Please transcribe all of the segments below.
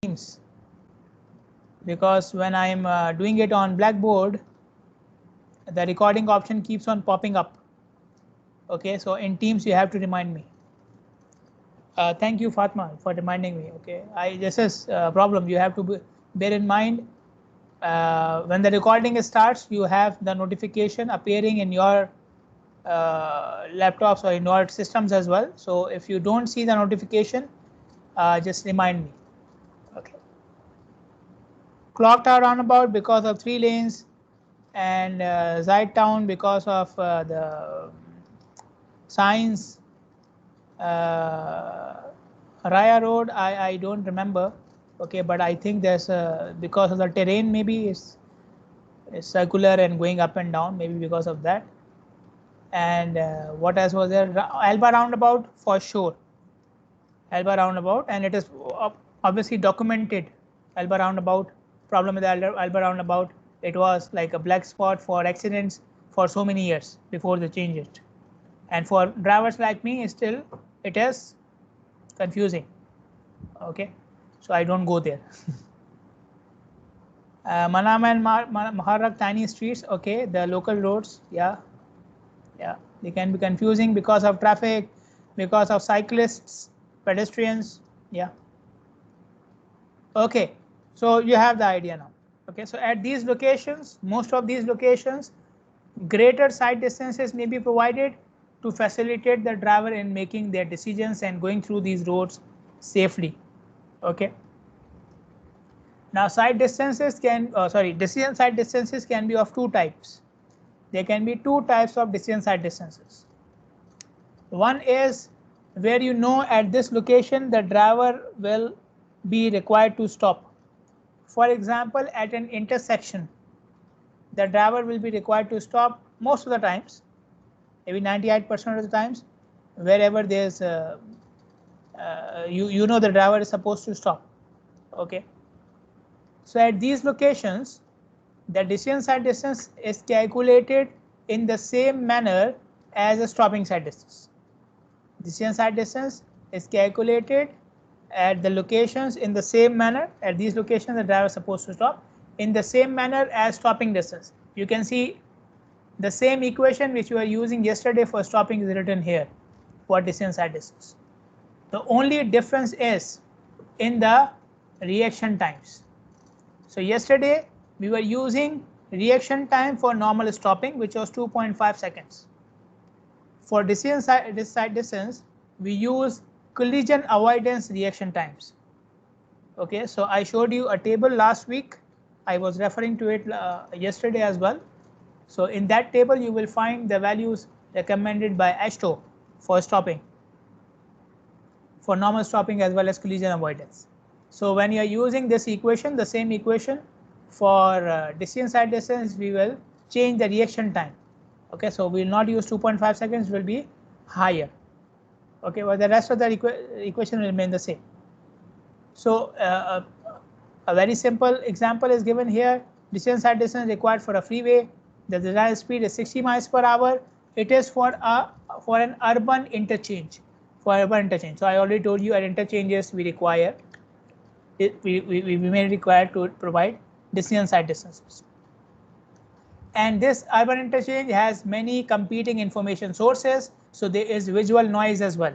Teams, because when I'm doing it on Blackboard, the recording option keeps on popping up. Okay, so in Teams you have to remind me. Thank you, Fatma, for reminding me. Okay, this is a problem. You have to bear in mind when the recording starts, you have the notification appearing in your laptops or in your systems as well. So if you don't see the notification, just remind me. Okay. Clock Tower roundabout because of 3 lanes, and Zide Town because of the signs. Raya Road, I don't remember. Okay, but I think there's because of the terrain, maybe it's circular and going up and down, maybe because of that. And what else was there? Alba roundabout for sure. Alba roundabout, and it is obviously documented. Alba roundabout, problem with Alba roundabout, it was like a black spot for accidents for so many years before they changed it. And for drivers like me, still it is confusing. Okay, so I don't go there. Manama and Maharak tiny streets. Okay, the local roads. Yeah, they can be confusing because of traffic, because of cyclists, pedestrians. Yeah. Okay, so you have the idea now. Okay, so at these locations, most of these locations, greater sight distances may be provided to facilitate the driver in making their decisions and going through these roads safely. Okay. Now sight distances can, decision sight distances can be of two types. There can be two types of decision sight distances. One is where you know at this location the driver will be required to stop. For example, at an intersection, the driver will be required to stop most of the times, maybe 98% of the times, wherever there's you know the driver is supposed to stop. Okay. So at these locations, the decision sight distance is calculated in the same manner as a stopping sight distance. Decision sight distance is calculated at the locations in the same manner. At these locations, the driver is supposed to stop in the same manner as stopping distance. You can see the same equation which you were using yesterday for stopping is written here for decision sight distance. The only difference is in the reaction times. So yesterday we were using reaction time for normal stopping, which was 2.5 seconds. For decision sight distance, we use collision avoidance reaction times. Okay, so I showed you a table last week. I was referring to it yesterday as well. So in that table, you will find the values recommended by AASHTO for stopping, for normal stopping as well as collision avoidance. So when you are using this equation, the same equation for decision sight distance, we will change the reaction time. Okay, so we will not use 2.5 seconds, will be higher. Okay, but the rest of the equation will remain the same. So a very simple example is given here. Decision sight distance required for a freeway. The desired speed is 60 miles per hour. It is for an urban interchange. For urban interchange. So I already told you at interchanges we require we may require to provide decision sight distances. And this urban interchange has many competing information sources, so there is visual noise as well.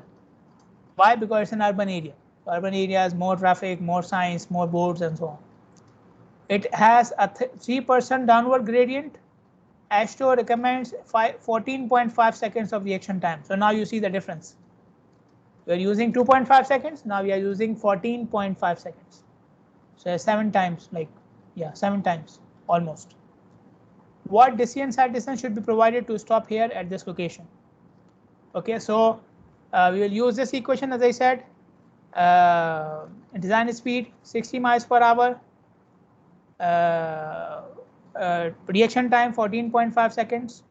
Why? Because it's an urban area. Urban areas, more traffic, more signs, more boards, and so on. It has a 3% downward gradient. AASHTO recommends 14.5 seconds of reaction time. So now you see the difference. We are using 2.5 seconds. Now we are using 14.5 seconds. So 7 times, 7 times almost. What decision sight distance should be provided to stop here at this location? Okay, so we will use this equation as I said. Design speed 60 miles per hour. Reaction time 14.5 seconds.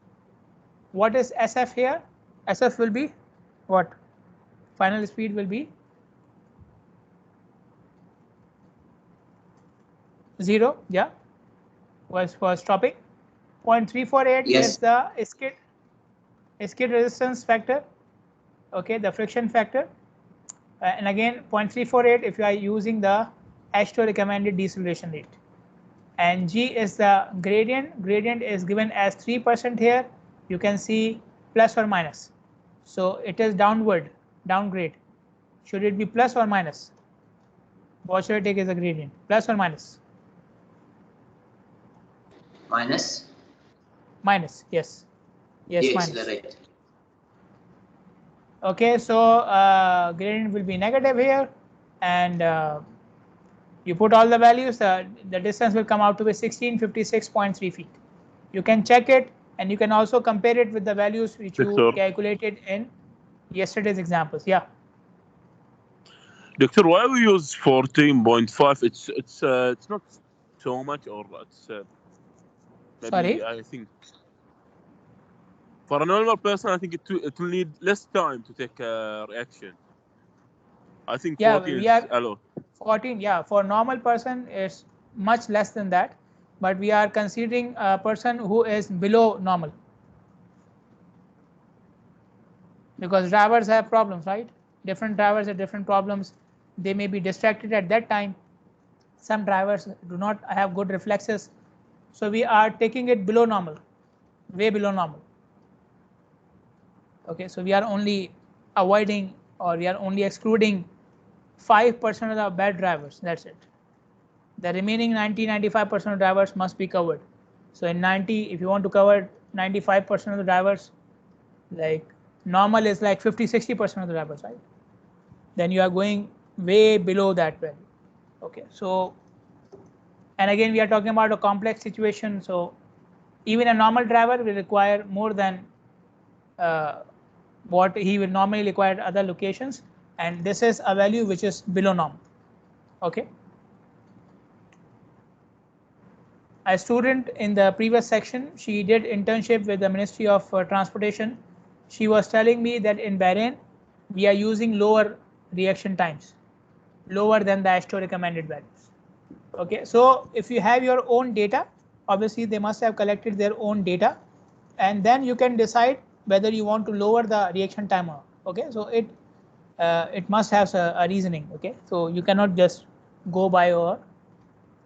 What is SF here? SF will be what? Final speed will be 0. Yeah, was for stopping. 0.348 Yes. is the skid resistance factor. Okay, the friction factor. And again 0.348 if you are using the H2O recommended deceleration rate. And G is the gradient. Gradient is given as 3% here. You can see plus or minus. So it is downward, downgrade. Should it be plus or minus? What should I take as a gradient? Plus or minus? Minus. Minus, yes. Yes, Decelerate. minus. Okay, so gradient will be negative here, and you put all the values, the distance will come out to be 1656.3 feet. You can check it, and you can also compare it with the values which you calculated in yesterday's examples. Yeah. Doctor, why we use 14.5? It's not so much, or it's maybe. Sorry? I think for a normal person, I think it will need less time to take a reaction. I think 14 is a lot. 14, yeah, for normal person it's much less than that, but we are considering a person who is below normal, because drivers have problems, right? Different drivers have different problems. They may be distracted at that time. Some drivers do not have good reflexes, so we are taking it below normal, way below normal. Okay, so we are only avoiding, or we are only excluding 5% of the bad drivers. That's it. The remaining 95% of drivers must be covered. So in 90, if you want to cover 95% of the drivers, like normal is like 50-60% of the drivers, right? Then you are going way below that value. Okay, so, and again we are talking about a complex situation, so even a normal driver will require more than what he will normally require at other locations, and this is a value which is below normal. Okay. A student in the previous section, she did internship with the Ministry of Transportation. She was telling me that in Bahrain we are using lower reaction times, lower than the H2O recommended values. Okay, so if you have your own data, obviously they must have collected their own data, and then you can decide whether you want to lower the reaction time or not. Okay, so it must have a reasoning. Okay, so you cannot just go by your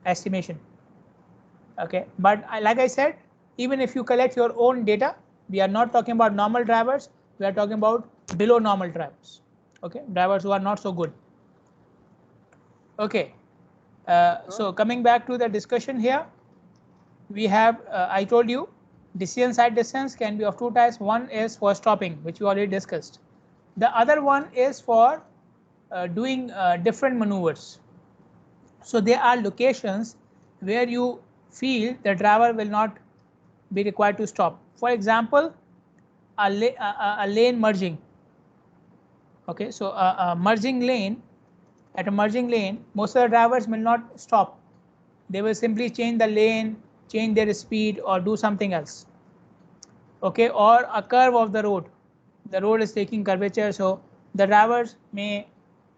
estimation. Okay, but like I said, even if you collect your own data, we are not talking about normal drivers, we are talking about below normal drivers. Okay, drivers who are not so good. Okay, so coming back to the discussion here, we have I told you decision side distance can be of two types. One is for stopping, which we already discussed. The other one is for doing different maneuvers. So there are locations where you feel the driver will not be required to stop. For example, a lane merging. Okay, so a merging lane, at a merging lane, most of the drivers will not stop. They will simply change the lane, change their speed, or do something else. Okay, or a curve of the road. The road is taking curvature, so the drivers may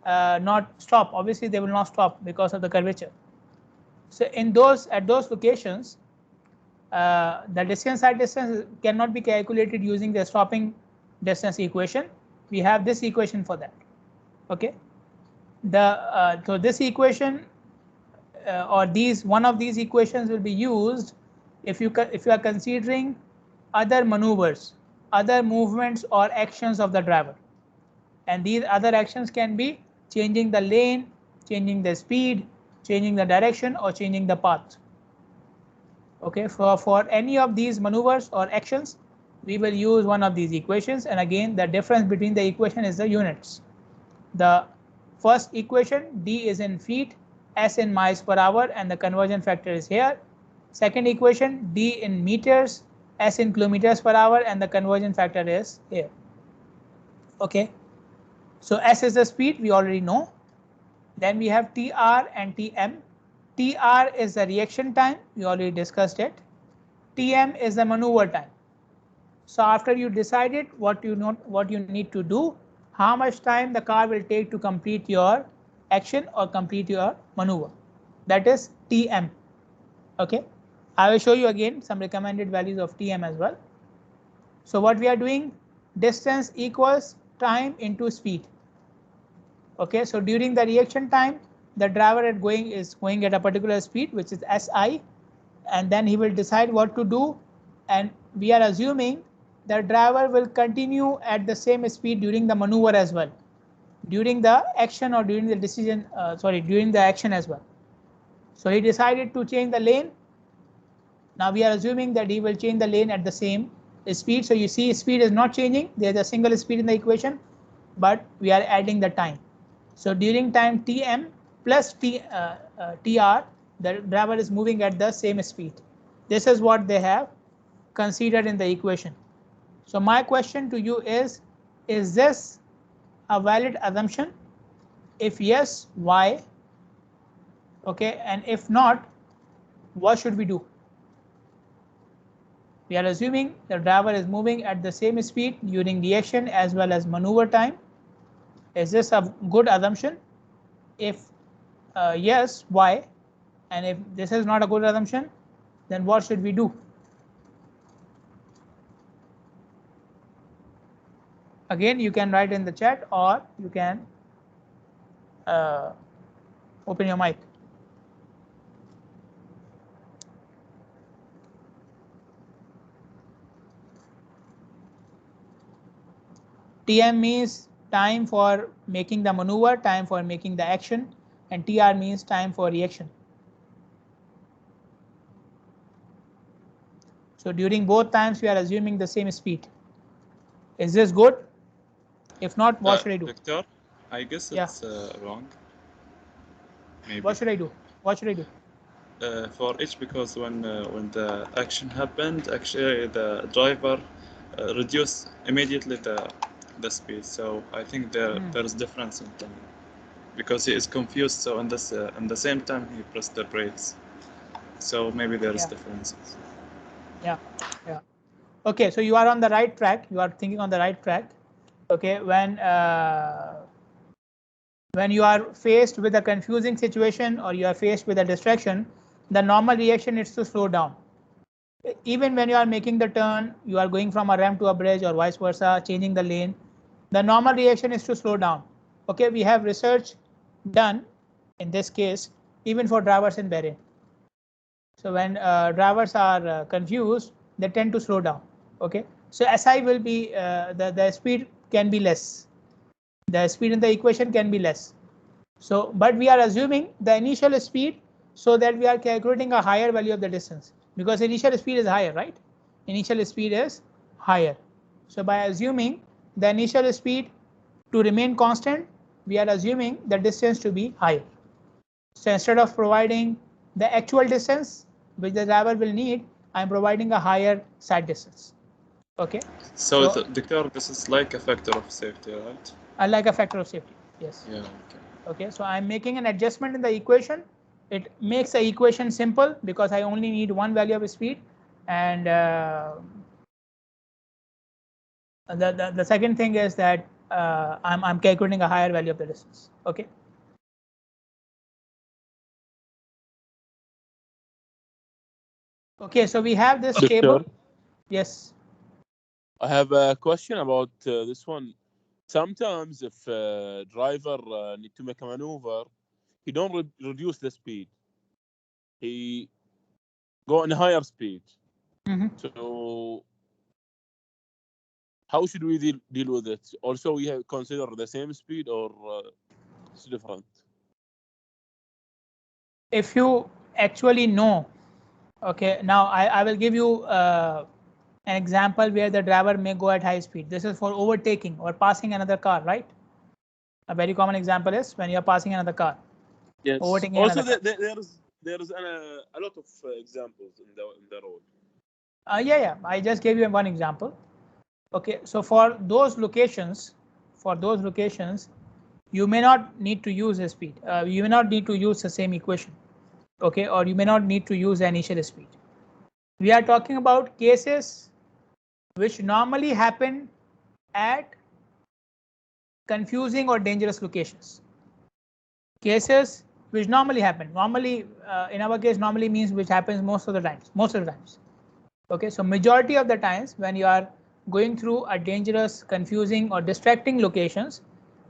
not stop. Obviously, they will not stop because of the curvature. So at those locations, the decision side distance cannot be calculated using the stopping distance equation. We have this equation for that. Okay, so this equation or one of these equations will be used if you are considering other maneuvers, other movements or actions of the driver, and these other actions can be changing the lane, changing the speed, changing the direction, or changing the path. Okay, for any of these maneuvers or actions, we will use one of these equations, and again the difference between the equation is the units. The first equation, D is in feet, S in miles per hour, and the conversion factor is here. Second equation, D in meters, S in kilometers per hour, and the conversion factor is here. Okay, so S is the speed, we already know. Then we have TR and TM. TR is the reaction time, we already discussed it. TM is the maneuver time. So after you decided what you need to do, how much time the car will take to complete your action or complete your maneuver, that is TM. Okay, I will show you again some recommended values of TM as well. So what we are doing, distance equals time into speed. Okay, so during the reaction time, the driver is going at a particular speed, which is SI, and then he will decide what to do, and we are assuming the driver will continue at the same speed during the maneuver as well, during the action or during the decision, during the action as well. So he decided to change the lane. Now we are assuming that he will change the lane at the same speed. So you see speed is not changing. There's a single speed in the equation, but we are adding the time. So during time Tm plus Tr, the driver is moving at the same speed. This is what they have considered in the equation. So my question to you is this a valid assumption? If yes, why? Okay, and if not, what should we do? We are assuming the driver is moving at the same speed during reaction as well as maneuver time. Is this a good assumption? If yes, why? And if this is not a good assumption, then what should we do? Again, you can write in the chat, or you can open your mic. Tm means time for making the maneuver, time for making the action, and Tr means time for reaction. So during both times we are assuming the same speed. Is this good? If not, what should I do? Victor, I guess it's wrong. Maybe. What should I do? What should I do? For each, because when the action happened, actually the driver reduced immediately the speed. So I think there is difference in time, because he is confused. So in this in the same time he pressed the brakes. So maybe there is differences. Yeah. Okay, so you are on the right track. You are thinking on the right track. Okay, when you are faced with a confusing situation or you are faced with a distraction, the normal reaction is to slow down. Even when you are making the turn, you are going from a ramp to a bridge or vice versa, changing the lane, the normal reaction is to slow down. Okay, we have research done in this case, even for drivers in Bahrain. So when drivers are confused, they tend to slow down. Okay, so SI will be the speed can be less. The speed in the equation can be less. So, but we are assuming the initial speed so that we are calculating a higher value of the distance, because initial speed is higher, right? Initial speed is higher. So by assuming the initial speed to remain constant, we are assuming the distance to be higher. So instead of providing the actual distance which the driver will need, I am providing a higher side distance. Okay. So Doctor, this is like a factor of safety, right? Like a factor of safety, yes. Yeah. Okay, so I'm making an adjustment in the equation. It makes the equation simple because I only need one value of speed, and the second thing is that I'm calculating a higher value of the distance. Okay. Okay, so we have this table. Yes. I have a question about this one. Sometimes if driver need to make a maneuver, he don't reduce the speed. He go in a higher speed. So how should we deal with it? Also, we have consider the same speed or it's different? If you actually know, okay, now I will give you an example where the driver may go at high speed. This is for overtaking or passing another car, right? A very common example is when you are passing another car. Yes. Overtaking also, there's a lot of examples in the road. Yeah. I just gave you one example. Okay, so for those locations, you may not need to use a speed. You may not need to use the same equation. Okay, or you may not need to use the initial speed. We are talking about cases which normally happen at confusing or dangerous locations. Cases which normally happen. Normally, in our case, normally means which happens most of the times. Okay, so majority of the times when you are going through a dangerous, confusing or distracting locations,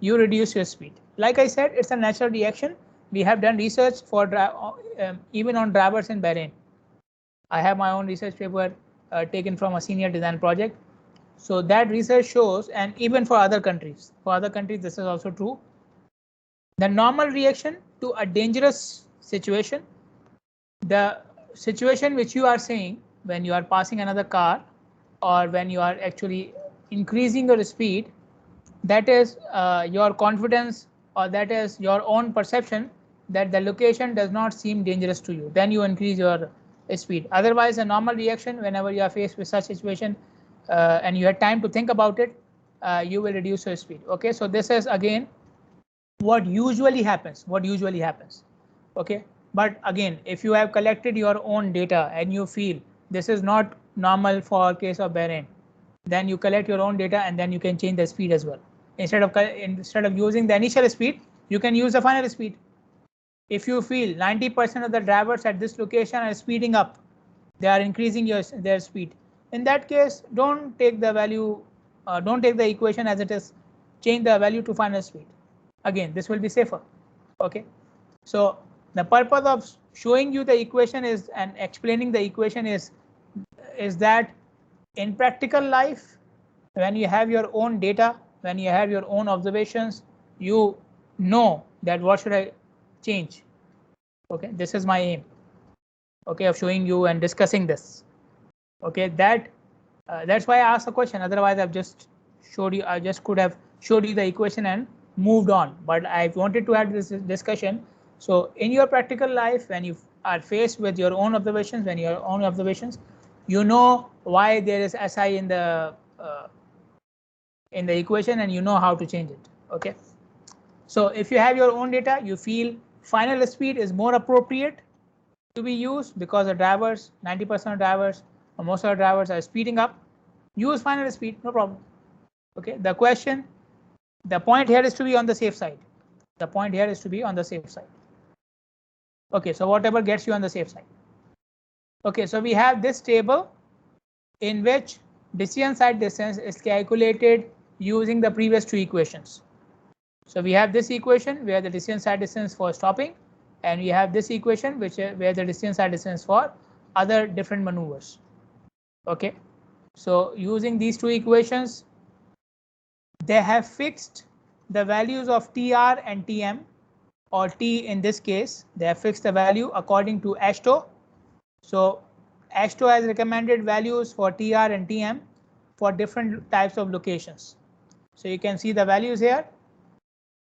you reduce your speed. Like I said, it's a natural reaction we have done research for even on drivers in Bahrain. I have my own research paper taken from a senior design project. So that research shows, and even for other countries, this is also true. The normal reaction to a dangerous situation, the situation which you are seeing when you are passing another car or when you are actually increasing your speed, that is your confidence, or that is your own perception that the location does not seem dangerous to you. Then you increase your speed. Otherwise, a normal reaction whenever you are faced with such situation and you have time to think about it, you will reduce your speed. Okay, so this is again what usually happens. Okay, but again, if you have collected your own data and you feel this is not normal for case of Bahrain, then you collect your own data and then you can change the speed as well. Instead of using the initial speed, you can use the final speed. If you feel 90% of the drivers at this location are speeding up, they are increasing their speed. In that case, don't take the value, don't take the equation as it is. Change the value to final speed. Again, this will be safer. Okay. So the purpose of showing you the equation is and explaining the equation is that in practical life, when you have your own data, when you have your own observations, you know that what should I change. Okay, this is my aim. Okay, of showing you and discussing this. Okay, that's why I asked the question. Otherwise, I've just showed you. I just could have showed you the equation and moved on. But I wanted to have this discussion. So in your practical life, when you are faced with your own observations, you know why there is SI in the equation, and you know how to change it. Okay. So if you have your own data, you feel final speed is more appropriate to be used because the drivers, 90% of drivers, or most of the drivers are speeding up. Use final speed, no problem. Okay. The point here is to be on the safe side. Okay. So whatever gets you on the safe side. Okay. So we have this table in which decision side distance is calculated using the previous two equations. So we have this equation where the decision side distance for stopping, and we have this equation where the decision side distance for other different maneuvers. Okay, so using these two equations, they have fixed the values of TR and TM, or T in this case, they have fixed the value according to AASHTO. So AASHTO has recommended values for TR and TM for different types of locations. So you can see the values here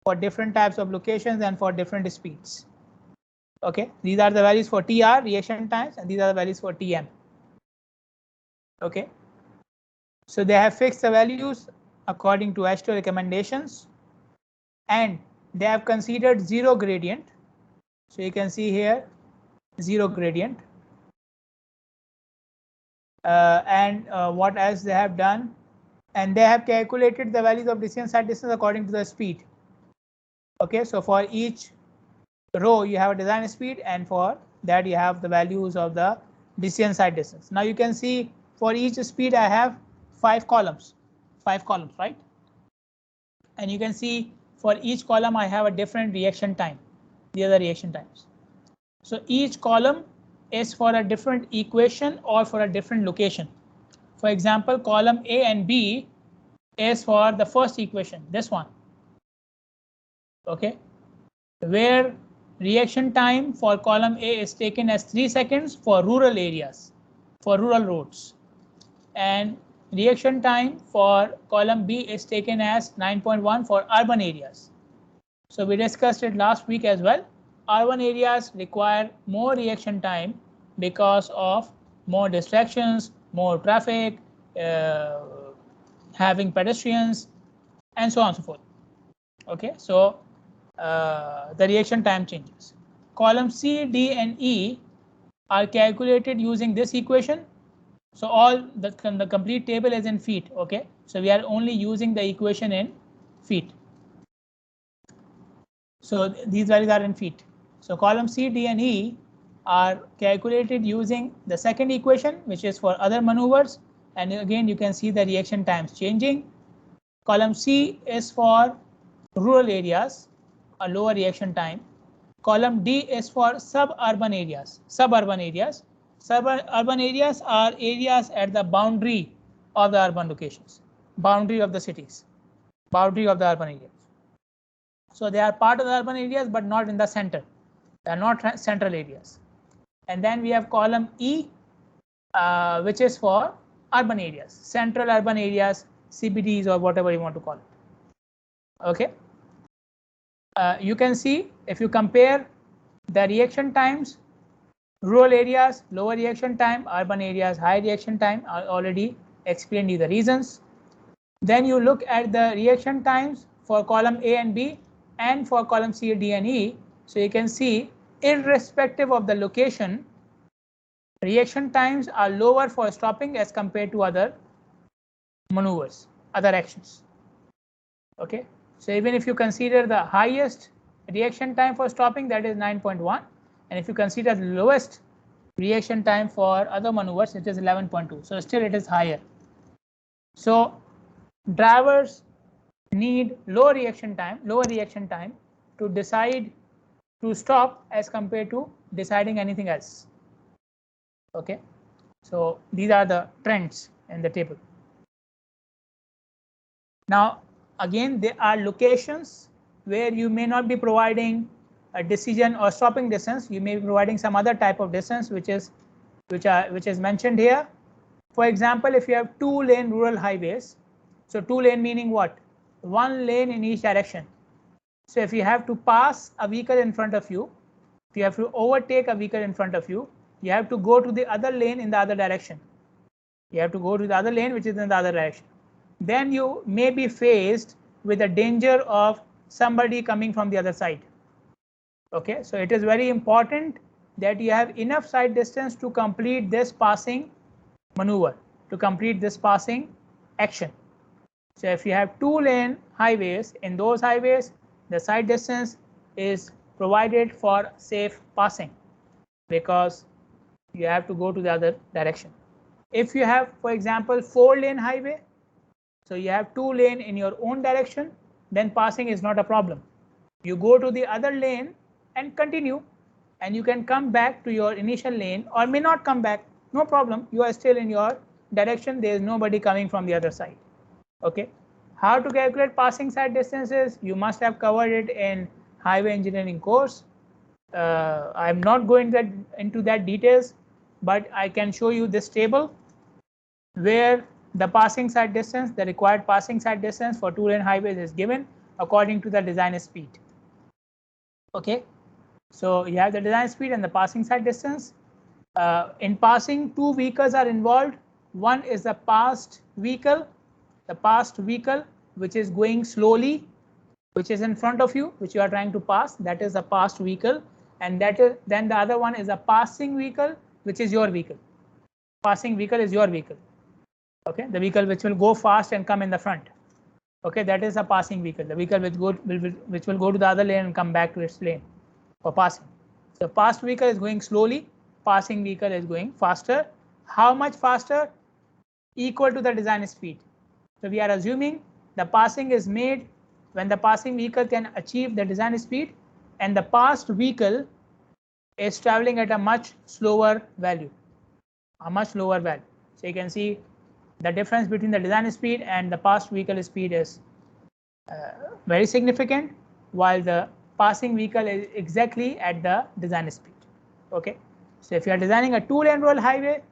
for different types of locations and for different speeds. Okay, these are the values for TR, reaction times, and these are the values for TM. Okay, so they have fixed the values according to AASHTO recommendations, and they have considered zero gradient. So you can see here zero gradient. And what else they have done? And they have calculated the values of decision side distance according to the speed. Okay, so for each row you have a design speed, and for that you have the values of the decision side distance. Now you can see for each speed I have 5 columns, right? And you can see for each column I have a different reaction time. These are the reaction times. So each column is for a different equation or for a different location. For example, column A and B is for the first equation, this one. Okay, where reaction time for column A is taken as 3 seconds for rural areas, for rural roads, and reaction time for column B is taken as 9.1 for urban areas. So we discussed it last week as well. Urban areas require more reaction time because of more distractions, more traffic, having pedestrians, and so on and so forth. Okay, so the reaction time changes. Column C, D, and E are calculated using this equation. So all the complete table is in feet. Okay, so we are only using the equation in feet. So these values are in feet. So column C, D, and E are calculated using the second equation, which is for other maneuvers. And again, you can see the reaction times changing. Column C is for rural areas, a lower reaction time. Column D is for suburban areas. Suburban areas. Suburban areas are areas at the boundary of the urban locations, boundary of the cities, boundary of the urban areas. So they are part of the urban areas, but not in the center. They are not central areas. And then we have column E, which is for urban areas, central urban areas, CBDs, or whatever you want to call it. Okay. You can see if you compare the reaction times, rural areas lower reaction time, urban areas high reaction time. I already explained you the reasons. Then you look at the reaction times for column A and B and for column C, D and E. So you can see irrespective of the location, reaction times are lower for stopping as compared to other maneuvers, other actions. Okay, so even if you consider the highest reaction time for stopping, that is 9.1, and if you consider the lowest reaction time for other maneuvers, it is 11.2. So still it is higher. So drivers need lower reaction time to decide to stop as compared to deciding anything else. Okay, so these are the trends in the table. Now again, there are locations where you may not be providing a decision or stopping distance. You may be providing some other type of distance, which is mentioned here. For example, if you have 2-lane rural highways, so 2-lane meaning what? 1 lane in each direction. So if you have to pass a vehicle in front of you, if you have to overtake a vehicle in front of you, you have to go to the other lane in the other direction. You have to go to the other lane which is in the other direction. Then you may be faced with the danger of somebody coming from the other side. Okay, so it is very important that you have enough side distance to complete this passing maneuver, to complete this passing action. So if you have 2-lane highways, in those highways, the side distance is provided for safe passing because you have to go to the other direction. If you have, for example, 4-lane highway, so you have 2 lane in your own direction, then passing is not a problem. You go to the other lane and continue, and you can come back to your initial lane or may not come back, no problem. You are still in your direction. There is nobody coming from the other side. Okay, how to calculate passing side distances? You must have covered it in highway engineering course. I'm not going into that details, but I can show you this table where the passing side distance, the required passing side distance for 2-lane highways is given according to the design speed. Okay, so you have the design speed and the passing side distance. In passing, 2 vehicles are involved. One is the passed vehicle, which is going slowly, which is in front of you, which you are trying to pass. That is a passed vehicle, and then the other one is a passing vehicle, which is your vehicle. Passing vehicle is your vehicle. Okay, the vehicle which will go fast and come in the front. Okay, that is a passing vehicle. The vehicle which will go to the other lane and come back to its lane for passing. So passed vehicle is going slowly, passing vehicle is going faster. How much faster? Equal to the design speed. So we are assuming the passing is made when the passing vehicle can achieve the design speed and the passed vehicle is traveling at a much slower value. So you can see the difference between the design speed and the passed vehicle speed is very significant, while the passing vehicle is exactly at the design speed. Okay, so if you are designing a 2-lane rural highway,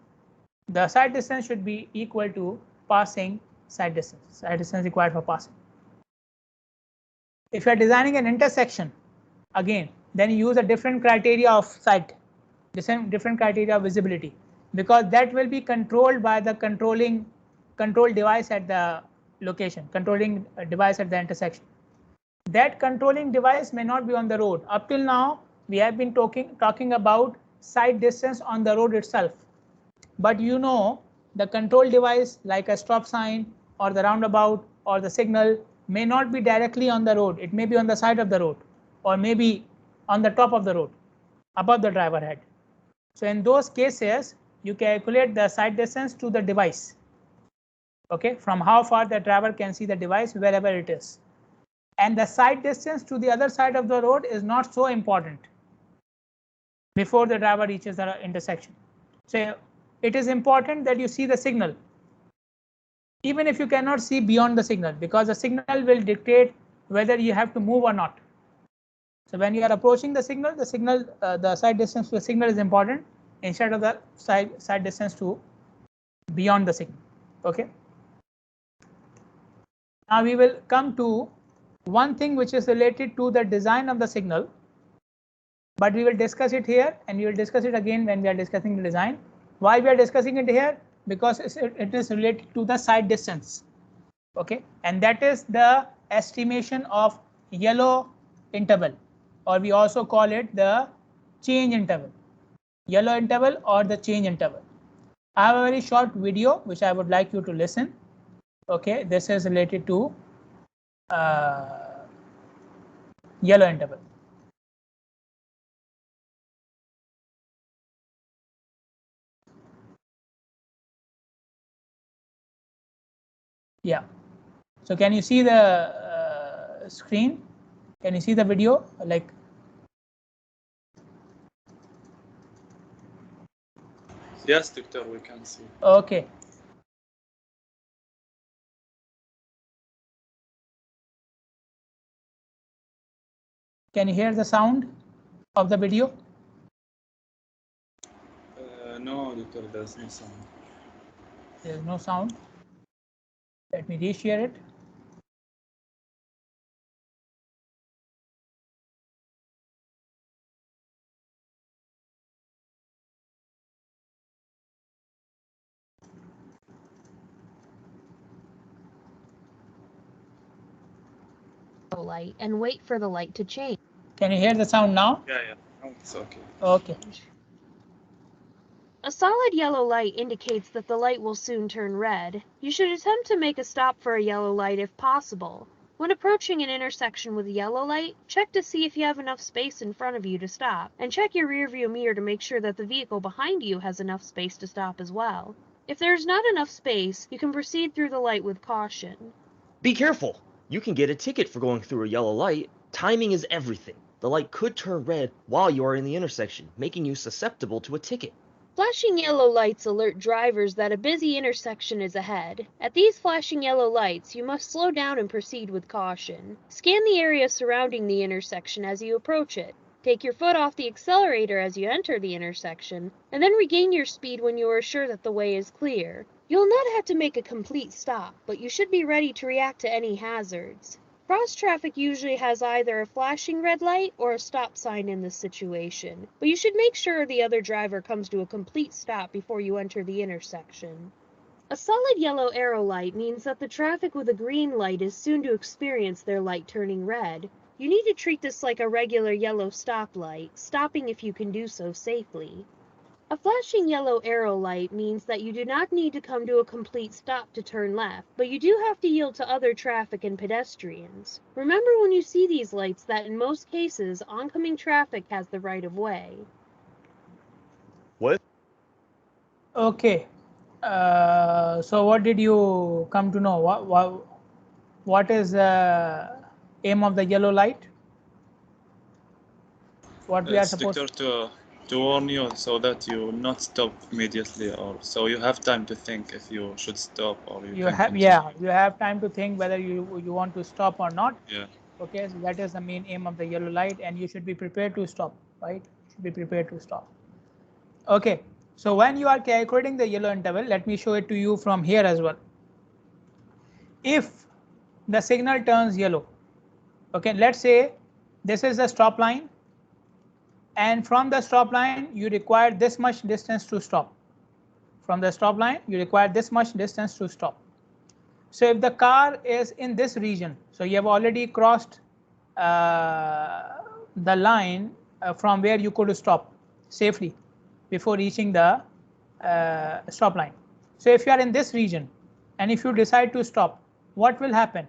the side distance should be equal to passing side distance required for passing. If you are designing an intersection, again, then you use a different criteria of sight, different criteria of visibility, because that will be controlled by the control device at the location, controlling device at the intersection. That controlling device may not be on the road. Up till now, we have been talking about sight distance on the road itself. But you know, the control device like a stop sign or the roundabout or the signal may not be directly on the road. It may be on the side of the road or maybe on the top of the road, above the driver head. So in those cases, you calculate the sight distance to the device. Okay, from how far the driver can see the device wherever it is. And the sight distance to the other side of the road is not so important. before the driver reaches the intersection. So it is important that you see the signal, even if you cannot see beyond the signal, because the signal will dictate whether you have to move or not. So when you are approaching the signal, the side distance to the signal is important instead of the side distance to beyond the signal. Okay. Now we will come to one thing which is related to the design of the signal, but we will discuss it here and we will discuss it again when we are discussing the design. Why we are discussing it here? Because it is related to the side distance. Okay, and that is the estimation of yellow interval, or we also call it the change interval, yellow interval or the change interval. I have a very short video which I would like you to listen. Okay, this is related to yellow interval. Yeah. So can you see the screen? Can you see the video? Like, Yes, Doctor, we can see. okay. Can you hear the sound of the video? No, Doctor, there's no sound. There is no sound. Let me reshare it. Light and wait for the light to change. Can you hear the sound now? Yeah. No, it's okay. Okay. A solid yellow light indicates that the light will soon turn red. You should attempt to make a stop for a yellow light if possible. When approaching an intersection with a yellow light, check to see if you have enough space in front of you to stop, and check your rearview mirror to make sure that the vehicle behind you has enough space to stop as well. If there is not enough space, you can proceed through the light with caution. Be careful! You can get a ticket for going through a yellow light. Timing is everything. The light could turn red while you are in the intersection, making you susceptible to a ticket. Flashing yellow lights alert drivers that a busy intersection is ahead. At these flashing yellow lights, you must slow down and proceed with caution. Scan the area surrounding the intersection as you approach it. Take your foot off the accelerator as you enter the intersection, and then regain your speed when you are sure that the way is clear. You'll not have to make a complete stop, but you should be ready to react to any hazards. Cross traffic usually has either a flashing red light or a stop sign in this situation, but you should make sure the other driver comes to a complete stop before you enter the intersection. A solid yellow arrow light means that the traffic with a green light is soon to experience their light turning red. You need to treat this like a regular yellow stoplight, stopping if you can do so safely. A flashing yellow arrow light means that you do not need to come to a complete stop to turn left, but you do have to yield to other traffic and pedestrians. Remember when you see these lights that in most cases, oncoming traffic has the right of way. What? Okay. So what did you come to know? What is the aim of the yellow light? What we are It's, supposed Doctor, to warn you so that you will not stop immediately, or so you have time to think if you should stop or you can have. continue. Yeah, you have time to think whether you want to stop or not. Yeah. Okay, so that is the main aim of the yellow light, and you should be prepared to stop, right? You should be prepared to stop. Okay, so when you are calculating the yellow interval, let me show it to you from here as well. If the signal turns yellow, okay, let's say this is the stop line, and from the stop line you require this much distance to stop. From the stop line you require this much distance to stop. So if the car is in this region, so you have already crossed the line from where you could stop safely before reaching the stop line. So if you are in this region and if you decide to stop, what will happen?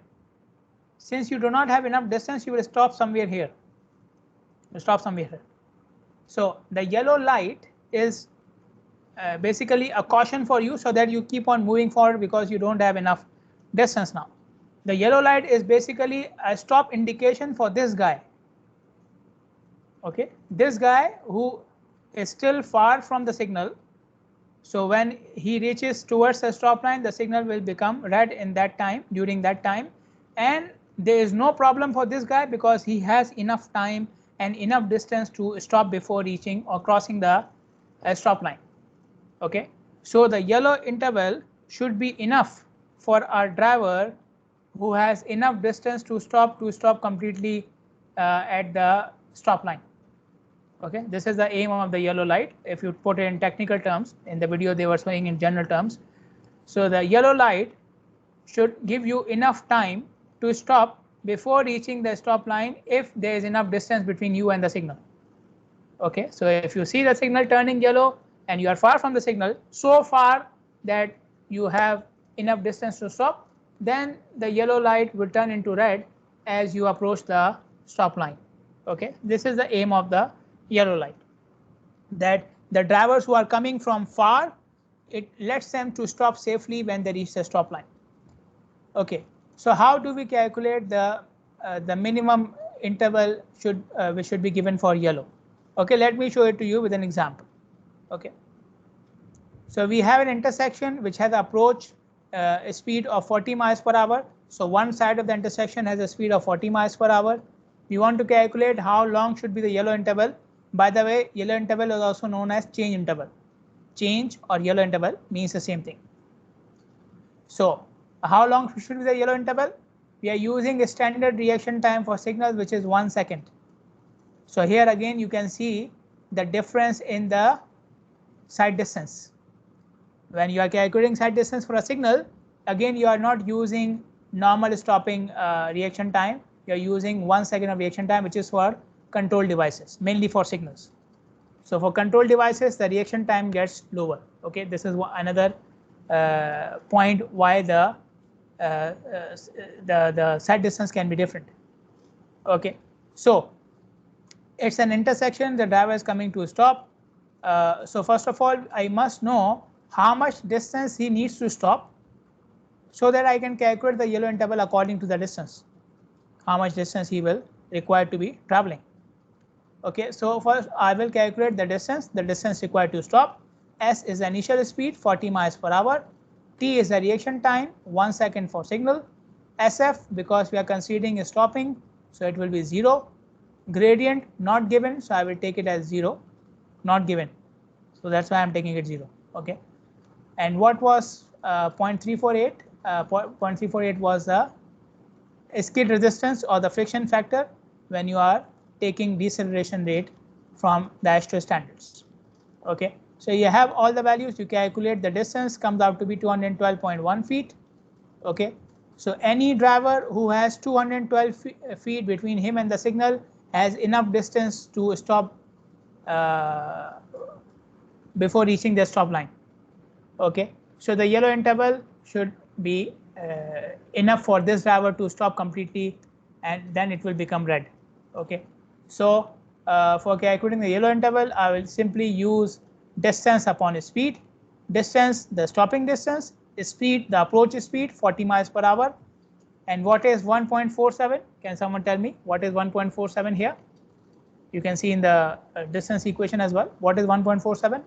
Since you do not have enough distance, you will stop somewhere here. You stop somewhere here. So the yellow light is basically a caution for you so that you keep on moving forward because you don't have enough distance now. The yellow light is basically a stop indication for this guy. Okay, this guy who is still far from the signal. So when he reaches towards the stop line, the signal will become red in that time, during that time. And there is no problem for this guy because he has enough time and enough distance to stop before reaching or crossing the stop line. Okay. So the yellow interval should be enough for our driver who has enough distance to stop completely at the stop line. Okay, this is the aim of the yellow light. If you put it in technical terms, in the video they were showing in general terms. So the yellow light should give you enough time to stop before reaching the stop line if there is enough distance between you and the signal. Okay, so if you see the signal turning yellow and you are far from the signal, so far that you have enough distance to stop, then the yellow light will turn into red as you approach the stop line. Okay, this is the aim of the yellow light, that the drivers who are coming from far, it lets them to stop safely when they reach the stop line. Okay, so how do we calculate the minimum interval which should be given for yellow? Okay, let me show it to you with an example. Okay, so we have an intersection which has approach a speed of 40 miles per hour. So one side of the intersection has a speed of 40 miles per hour. We want to calculate how long should be the yellow interval. By the way, yellow interval is also known as change interval. Change or yellow interval means the same thing. So how long should be the yellow interval? We are using a standard reaction time for signals, which is 1 second. So here again you can see the difference in the sight distance. When you are calculating sight distance for a signal, again you are not using normal stopping reaction time. You are using 1 second of reaction time, which is for control devices, mainly for signals. So for control devices, the reaction time gets lower. Okay, this is another point why the sight distance can be different. Okay, so it's an intersection. The driver is coming to a stop. So first of all, I must know how much distance he needs to stop, so that I can calculate the yellow interval according to the distance. How much distance he will require to be traveling. Okay, so first I will calculate the distance required to stop. S is the initial speed, 40 miles per hour. T is the reaction time, 1 second for signal. SF, because we are considering a stopping, so it will be 0. Gradient not given, so I will take it as 0, not given. So that's why I'm taking it 0. Okay, and what was 0.348? 0.348 was the skid resistance or the friction factor when you are taking deceleration rate from the AASHTO standards. Okay, so you have all the values, you calculate the distance, comes out to be 212.1 feet. Okay, so any driver who has 212 feet between him and the signal has enough distance to stop before reaching the stop line. Okay, so the yellow interval should be enough for this driver to stop completely, and then it will become red. Okay, so for calculating the yellow interval, I will simply use distance upon speed. Distance, the stopping distance, speed, the approach speed, 40 miles per hour. And what is 1.47? Can someone tell me what is 1.47 here? You can see in the distance equation as well. What is 1.47?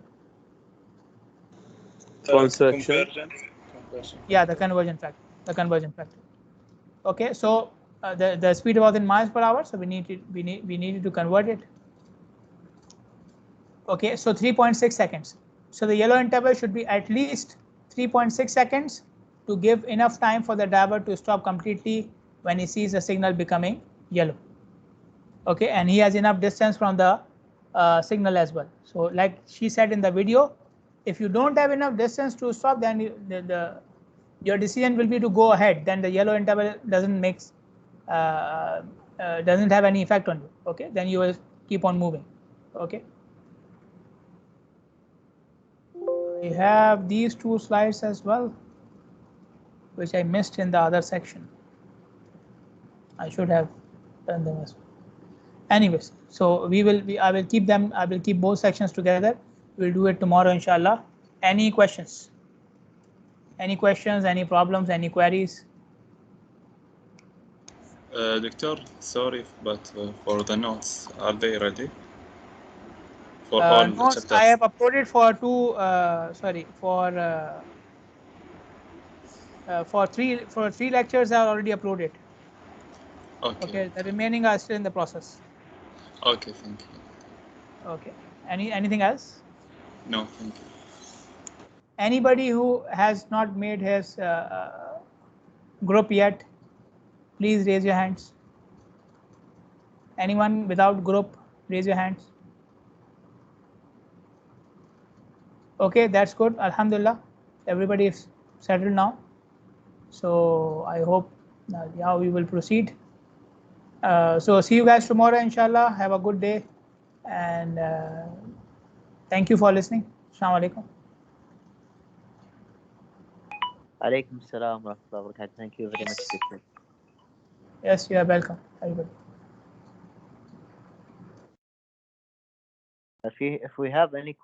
Conversion. Yeah, the conversion factor. Okay, so the speed was in miles per hour, so we needed to convert it. Okay, so 3.6 seconds. So the yellow interval should be at least 3.6 seconds to give enough time for the driver to stop completely when he sees the signal becoming yellow. Okay, and he has enough distance from the signal as well. So like she said in the video, if you don't have enough distance to stop, then your decision will be to go ahead. Then the yellow interval doesn't have any effect on you. Okay, then you will keep on moving. Okay, I have these two slides as well, which I missed in the other section. I should have done them as well. Anyways, so I will keep them. I will keep both sections together. We'll do it tomorrow, inshallah. Any questions? Any questions? Any problems? Any queries? Doctor, sorry, but for the notes, are they ready For all No, chapters? I have uploaded for for three lectures are already uploaded. Okay, the remaining are still in the process. Okay, thank you. Okay. Anything else? No, thank you. Anybody who has not made his group yet, please raise your hands. Anyone without group, raise your hands. Okay, that's good. Alhamdulillah, everybody is settled now. So I hope yeah, we will proceed. So see you guys tomorrow, inshallah. Have a good day, and thank you for listening. Assalamu alaikum. Alaikum salam wa rahmatullahi wa barakatuh. Thank you very much, teacher. Yes, you are welcome, everybody. If we have any questions.